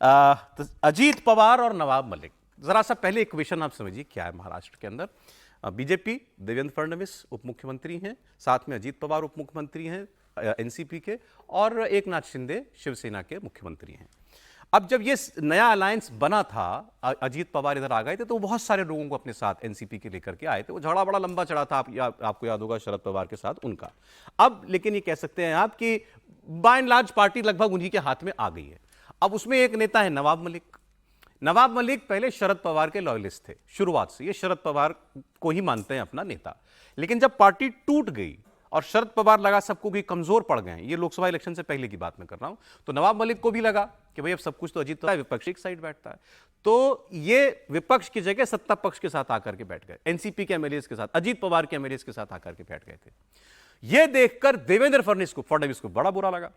तो अजीत पवार और नवाब मलिक, जरा सा पहले इक्वेशन आप समझिए क्या है महाराष्ट्र के अंदर। बीजेपी, देवेंद्र फडणवीस उप मुख्यमंत्री हैं, साथ में अजीत पवार उप मुख्यमंत्री हैं एनसीपी के, और एकनाथ शिंदे शिवसेना के मुख्यमंत्री हैं। अब जब ये नया अलायंस बना था, अजीत पवार इधर आ गए थे, तो बहुत सारे लोगों को अपने साथ एनसीपी के लेकर के आए थे। वो झगड़ा बड़ा लंबा चढ़ा था, आपको याद होगा शरद पवार के साथ उनका। अब लेकिन ये कह सकते हैं आप कि बाय एंड लार्ज पार्टी लगभग उन्हीं के हाथ में आ गई है। अब उसमें एक नेता है नवाब मलिक। नवाब मलिक पहले शरद पवार के लॉयलिस्ट थे, शुरुआत से ये शरद पवार को ही मानते हैं अपना नेता। लेकिन जब पार्टी टूट गई और शरद पवार लगा सबको कि कमजोर पड़ गए, ये लोकसभा इलेक्शन से पहले की बात मैं कर रहा हूं, तो नवाब मलिक को भी लगा कि भाई अब सब कुछ तो अजीत तो विपक्ष एक साइड बैठता है, तो ये विपक्ष की जगह सत्ता पक्ष के साथ आकर के बैठ गए, एनसीपी के एमएलएस के साथ, अजीत पवार के एमएलएस के साथ आकर के बैठ गए थे। यह देखकर देवेंद्र फडणवीस को बड़ा बुरा लगा।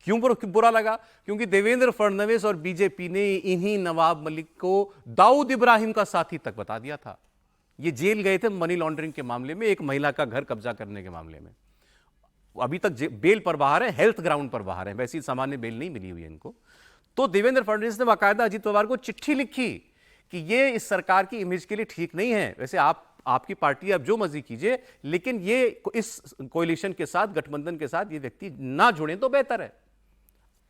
क्यों बुरा लगा? क्योंकि देवेंद्र फडणवीस और बीजेपी ने इन्हीं नवाब मलिक को दाऊद इब्राहिम का साथी तक बता दिया था। ये जेल गए थे मनी लॉन्ड्रिंग के मामले में, एक महिला का घर कब्जा करने के मामले में। अभी तक बेल पर बाहर है, हेल्थ ग्राउंड पर बाहर है, वैसी सामान्य बेल नहीं मिली हुई है इनको। तो देवेंद्र फडणवीस ने बाकायदा अजीत पवार को चिट्ठी लिखी कि ये इस सरकार की इमेज के लिए ठीक नहीं है। वैसे आपकी पार्टी आप जो मर्जी कीजिए, लेकिन ये इस कोalition के साथ, गठबंधन के साथ ये व्यक्ति ना जुड़े तो बेहतर है।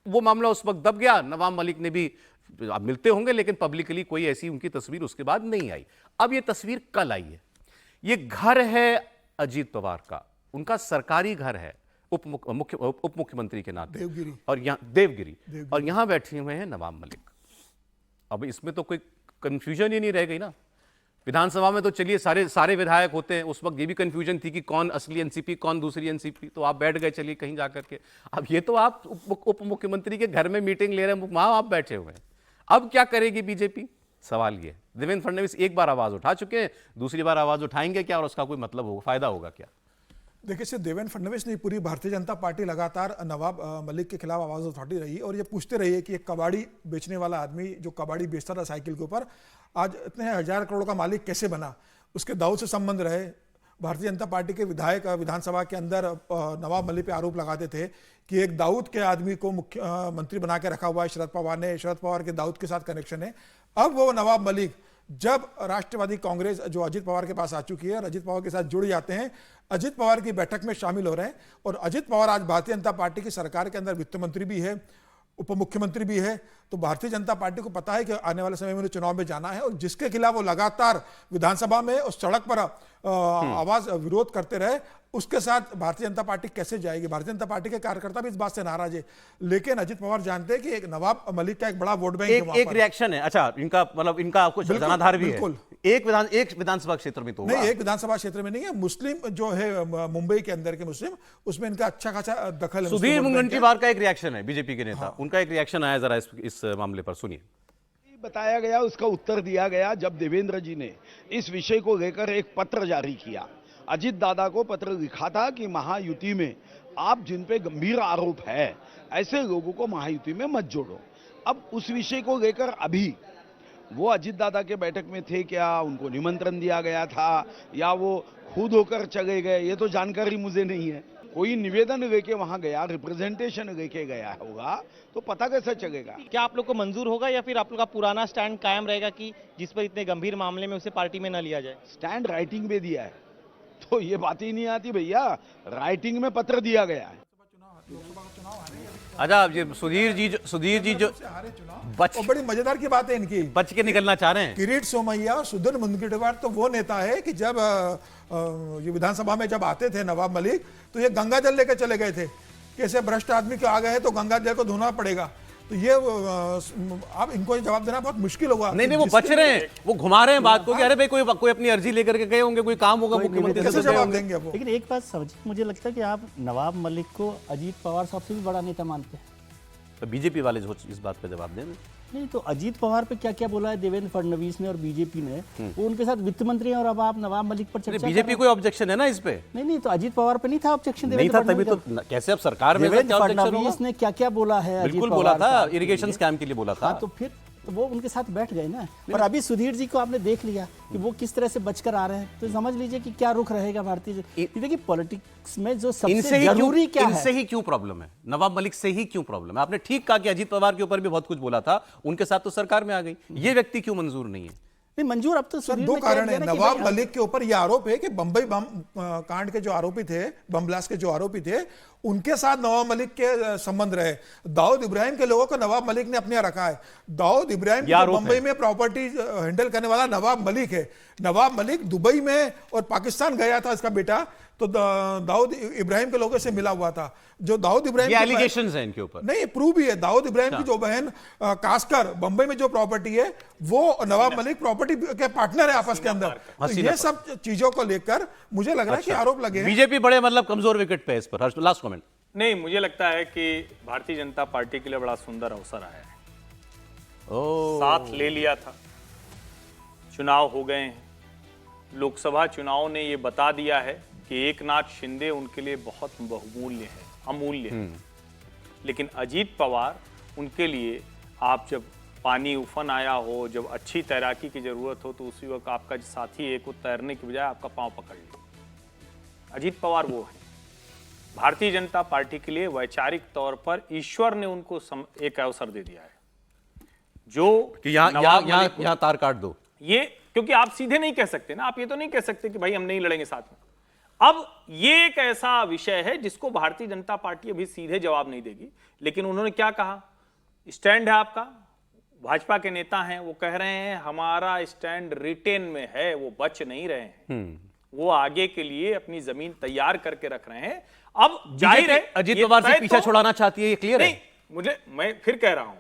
वो मामला उस वक्त दब गया। नवाब मलिक ने भी, आप मिलते होंगे लेकिन पब्लिकली कोई ऐसी उनकी तस्वीर उसके बाद नहीं आई। अब ये तस्वीर कल आई है। ये घर है अजीत पवार का, उनका सरकारी घर है उप मुख्यमंत्री के नाते, देवगिरी, और यहाँ देवगिरी, और यहां बैठे हुए हैं नवाब मलिक। अब इसमें तो कोई कंफ्यूजन ही नहीं रह गई ना। विधानसभा में तो चलिए सारे विधायक होते हैं, उस वक्त ये भी कंफ्यूजन थी कि कौन असली एनसीपी कौन दूसरी एनसीपी, तो आप बैठ गए चलिए कहीं जाकर के। अब ये तो आप उप मुख्यमंत्री के घर में मीटिंग ले रहे हैं, वहां आप बैठे हुए हैं। अब क्या करेगी बीजेपी? सवाल ये। देवेंद्र फडणवीस एक बार आवाज उठा चुके हैं, दूसरी बार आवाज उठाएंगे क्या, और उसका कोई मतलब होगा, फायदा होगा क्या? देखिए सिर्फ देवेंद्र फडणवीस नहीं, पूरी भारतीय जनता पार्टी लगातार नवाब मलिक के खिलाफ आवाज उठाती रही और ये पूछते रही है कि एक कबाड़ी बेचने वाला आदमी जो कबाड़ी बेचता था साइकिल के ऊपर, आज इतने 1000 करोड़ का मालिक कैसे बना। उसके दाऊद से संबंध रहे। भारतीय जनता पार्टी के विधायक विधानसभा के अंदर नवाब मलिक पे आरोप लगाते थे कि एक दाऊद के आदमी को मुख्यमंत्री बना के रखा हुआ है शरद पवार ने, शरद पवार के दाऊद के साथ कनेक्शन है। अब वो नवाब मलिक जब राष्ट्रवादी कांग्रेस जो अजीत पवार के पास आ चुकी है और अजीत पवार के साथ जुड़ जाते हैं, अजीत पवार की बैठक में शामिल हो रहे हैं। और अजीत पवार आज भारतीय जनता पार्टी की सरकार के अंदर वित्त मंत्री भी है, उप मुख्यमंत्री भी है। तो भारतीय जनता पार्टी को पता है कि आने वाले समय में चुनाव में जाना है, और जिसके खिलाफ वो लगातार विधानसभा में उस सड़क पर आवाज विरोध करते रहे, उसके साथ भारतीय जनता पार्टी कैसे जाएगी। भारतीय जनता पार्टी के कार्यकर्ता भी इस बात से नाराज है। लेकिन अजित पवार जानते हैं कि एक नवाब मलिक का एक बड़ा वोट बैंक एक रिएक्शन है। अच्छा, इनका मतलब इनका कुछ जनाधार भी है एक विधानसभा क्षेत्र में, तो नहीं, एक विधानसभा क्षेत्र में नहीं है, मुस्लिम जो है मुंबई के अंदर के मुस्लिम, उसमें इनका अच्छा खासा दखल है। सुधीर मुनगंटीवार का एक रिएक्शन है, बीजेपी के नेता, उनका एक रिएक्शन आया, जरा इस मामले पर सुनिए। बताया गया, उसका उत्तर दिया गया जब देवेंद्र जी ने इस विषय को लेकर एक पत्र जारी किया। अजित दादा को पत्र लिखा था कि महायुति में आप जिन पे गंभीर आरोप है, ऐसे लोगों को महायुति में मत जोड़ो। अब उस विषय को लेकर अभी वो अजित दादा के बैठक में थे क्या, उनको निमंत्रण दिया गया था, या वो खुद होकर चले गए, ये तो जानकारी मुझे नहीं है। कोई निवेदन लेके वहां गया, रिप्रेजेंटेशन लेके गया होगा, तो पता कैसे चलेगा? क्या आप लोग को मंजूर होगा या फिर आप लोग का पुराना स्टैंड कायम रहेगा कि जिस पर इतने गंभीर मामले में उसे पार्टी में न लिया जाए? स्टैंड राइटिंग में दिया है, तो ये बात ही नहीं आती भैया। राइटिंग में पत्र दिया गया है। अच्छा, ये सुधीर जी जो बड़ी मजेदार की बात है इनकी, बच के निकलना चाह रहे हैं। किरीट सोमैया और सुधीर मुनगंटीवार तो वो नेता है कि जब ये विधानसभा में जब आते थे नवाब मलिक, तो ये गंगा जल लेकर चले गए थे। कैसे भ्रष्ट आदमी के आ गए तो गंगा जल को धोना पड़ेगा। तो ये अब इनको जवाब देना बहुत मुश्किल होगा। नहीं, वो बच रहे हैं, वो घुमा रहे हैं बात को कि अरे भाई कोई अपनी अर्जी लेकर के गए होंगे, कोई काम होगा, मुख्यमंत्री कैसे जवाब देंगे वो? लेकिन एक बात समझिए, मुझे लगता है कि आप नवाब मलिक को अजीत पवार सबसे भी बड़ा नेता मानते हैं। तो बीजेपी वाले इस बात पे जवाब दें। नहीं तो अजीत पवार पे क्या क्या बोला है देवेंद्र फडणवीस ने और बीजेपी ने, वो उनके साथ वित्त मंत्री हैं, और अब आप नवाब मलिक पर चर्चा बीजेपी कोई ऑब्जेक्शन है ना इस पे? नहीं तो अजीत पवार पे नहीं था ऑब्जेक्शन, नहीं था, तभी तो कैसे अब सरकार में फडणवीस ने क्या क्या बोला है? बिल्कुल बोला था, इरिगेशन स्कैम के लिए बोला था। तो फिर तो वो उनके साथ बैठ गए ना। और अभी सुधीर जी को आपने देख लिया कि वो किस तरह से बचकर आ रहे हैं, तो समझ लीजिए कि क्या रुख रहेगा भारतीय। देखिए पॉलिटिक्स में जो सबसे जरूरी क्या है, इनसे ही क्यों प्रॉब्लम है, नवाब मलिक से ही क्यों प्रॉब्लम है। आपने ठीक कहा कि अजीत पवार के ऊपर भी बहुत कुछ बोला था, उनके साथ तो सरकार में आ गई, ये व्यक्ति क्यों मंजूर नहीं है? नहीं मंजूर अब तो सर सुधीर दो ने कह कारण दिया है। ना कि नवाब भाई मलिक के ऊपर यह आरोप है कि बंबई बम कांड के जो आरोपी थे, बम ब्लास्ट के जो आरोपी थे, उनके साथ नवाब मलिक के संबंध रहे। दाऊद इब्राहिम के लोगों को नवाब मलिक ने अपने यहाँ रखा है। दाऊद इब्राहिम ये आरोप बंबई है। में प्रॉपर्टी हैंडल करने वाला नवाब मलिक है। नवाब मलिक दुबई में और पाकिस्तान गया था इसका बेटा, तो दाऊद इब्राहिम के लोगों से मिला हुआ था। जो दाऊद इब्राहिम ये की एलिगेशंस हैं इनके ऊपर। नहीं, प्रूव भी है। दाऊद इब्राहिम की जो बहन कास्कर, बंबई में जो प्रॉपर्टी है, वो नवाब मलिक प्रॉपर्टी के पार्टनर है आपस के अंदर। तो ये सब चीजों को लेकर मुझे लग रहा है कि आरोप लगे हैं। बीजेपी बड़े मतलब कमजोर विकेट पे है इस पर। Last comment. नहीं, मुझे लगता है कि भारतीय जनता पार्टी के लिए बड़ा सुंदर अवसर आया है। साथ ले लिया था, चुनाव हो गए हैं, लोकसभा चुनाव ने ये बता दिया है कि एकनाथ शिंदे उनके लिए बहुत बहुमूल्य है, अमूल्य है। लेकिन अजीत पवार उनके लिए, आप जब पानी उफन आया हो, जब अच्छी तैराकी की जरूरत हो, तो उसी वक्त आपका साथी एक को तैरने की बजाय आपका पांव पकड़ ले। अजीत पवार वो है। भारतीय जनता पार्टी के लिए वैचारिक तौर पर ईश्वर ने उनको एक अवसर दे दिया है, जो कि नवाब मलिक को- यहाँ तार काट दो। ये क्योंकि आप सीधे नहीं कह सकते ना, आप ये तो नहीं कह सकते कि भाई हम नहीं लड़ेंगे साथ में। अब ये एक ऐसा विषय है जिसको भारतीय जनता पार्टी अभी सीधे जवाब नहीं देगी, लेकिन उन्होंने क्या कहा, स्टैंड है आपका, भाजपा के नेता हैं, वो कह रहे हैं हमारा स्टैंड रिटेन में है, वो बच नहीं रहे हैं, वो आगे के लिए अपनी जमीन तैयार करके रख रहे हैं। अब जाहिर है अजीत ये पवार से तय पीछा तो- छुड़ाना चाहती है, ये क्लियर नहीं, है। मैं फिर कह रहा हूं,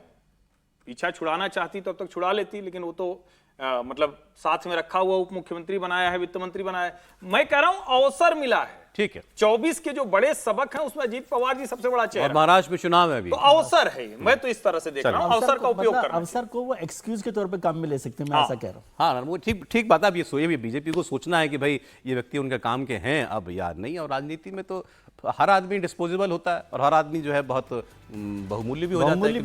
पीछा छुड़ाना चाहती तो अब तक छुड़ा लेती, लेकिन वो तो मतलब साथ में रखा हुआ उप मुख्यमंत्री बनाया है, वित्त मंत्री बनाया है। मैं कह रहा हूं अवसर मिला है। ठीक है। 24 के जो बड़े सबक हैं उसमें अजीत पवार जी सबसे बड़ा और चेहरा, महाराष्ट्र में चुनाव है अभी। तो अवसर है ये। मैं तो इस तरह से देख रहा हूं, अवसर का उपयोग करना। अवसर को वो एक्सक्यूज के तौर पे काम में ले सकते हैं, मैं ऐसा कह रहा हूँ। हाँ, वो ठीक बात है। अब ये सोए भी बीजेपी को सोचना है कि भाई ये व्यक्ति उनके काम के हैं, अब यार नहीं। और राजनीति में तो हर आदमी डिस्पोजेबल होता है और हर आदमी जो है बहुत बहुमूल्य भी हो जाता है।